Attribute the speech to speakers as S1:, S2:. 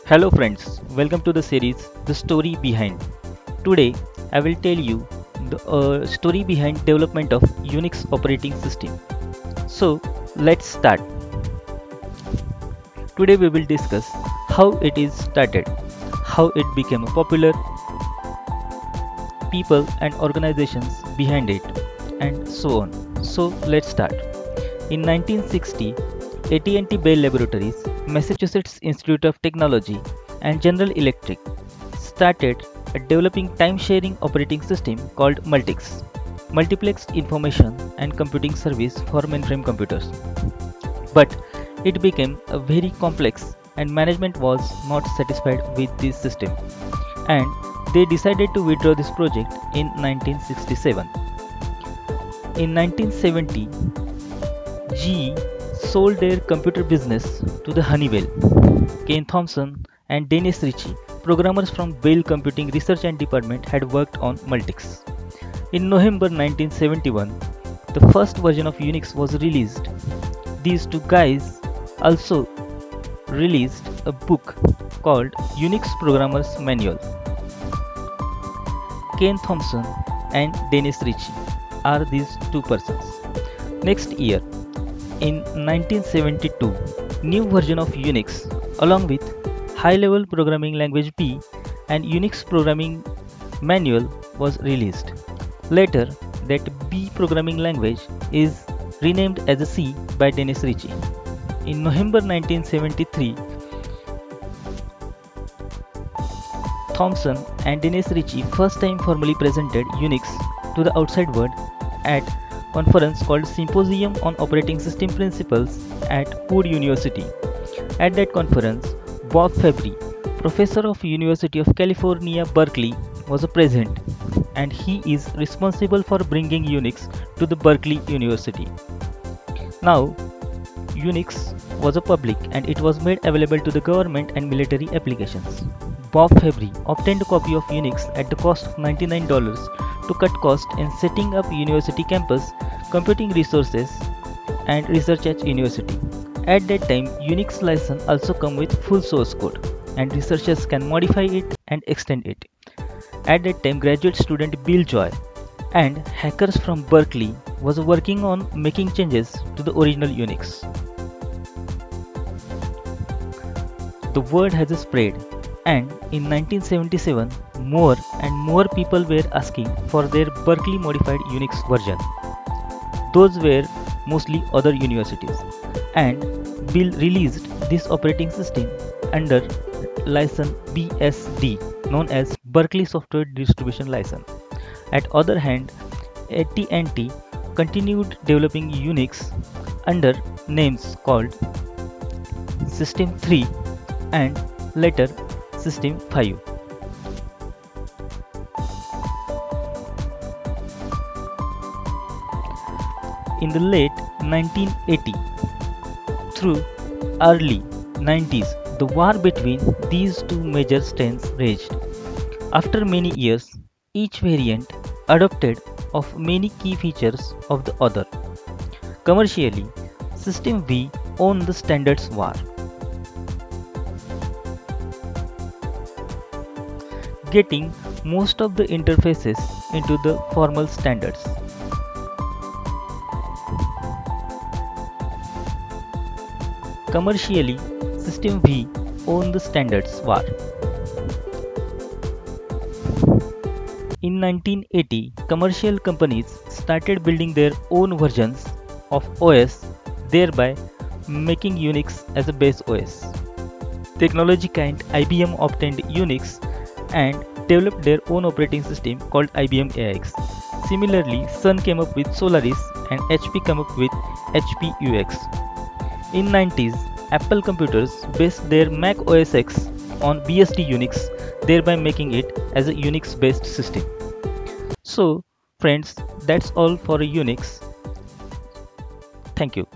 S1: Hello friends, welcome to the series The Story Behind. Today I will tell you the story behind development of Unix operating system. So let's start. Today we will discuss how it is started, how it became popular, people and organizations behind it, and so on. So let's start. In 1960, AT&T Bell Laboratories, Massachusetts Institute of Technology, and General Electric started a developing time-sharing operating system called Multics, Multiplexed Information and Computing Service for mainframe computers. But it became a very complex and management was not satisfied with this system and they decided to withdraw this project in 1967. In 1970, GE sold their computer business to the Honeywell. Ken Thompson and Dennis Ritchie, programmers from Bell Computing Research and Department, had worked on Multics. In November 1971, the first version of Unix was released. These two guys also released a book called Unix Programmer's Manual. Ken Thompson and Dennis Ritchie are these two persons. Next year, in 1972, new version of Unix along with high-level programming language B and Unix programming manual was released. Later, that B programming language is renamed as a C by Dennis Ritchie. In November 1973, Thompson and Dennis Ritchie first time formally presented Unix to the outside world at conference called Symposium on Operating System Principles at Purdue University. At that conference, Bob Fabry, professor of University of California, Berkeley, was present and he is responsible for bringing Unix to the Berkeley University. Now, Unix was a public and it was made available to the government and military applications. Bob Fabry obtained a copy of Unix at the cost of $99 to cut cost in setting up university campus, computing resources, and research at university. At that time, Unix license also come with full source code, and researchers can modify it and extend it. At that time, graduate student Bill Joy and hackers from Berkeley was working on making changes to the original Unix. The word has spread, and in 1977, more and more people were asking for their Berkeley modified Unix version. Those were mostly other universities, and Bill released this operating system under license BSD, known as Berkeley Software Distribution License. At other hand, AT&T continued developing Unix under names called System 3 and later System 5. In the late 1980 through early 90s, the war between these two major strains raged. After many years, each variant adopted of many key features of the other. Commercially, System V won the standards war. Getting most of the interfaces into the formal standards. Commercially, System V won the standards war. In 1980, commercial companies started building their own versions of OS, thereby making Unix as a base OS. Technology giant IBM obtained Unix and developed their own operating system called IBM AIX. Similarly, Sun came up with Solaris and HP came up with HP UX. In 90s, Apple computers based their Mac OS X on BSD Unix, thereby making it as a Unix based system. So friends, that's all for Unix. Thank you.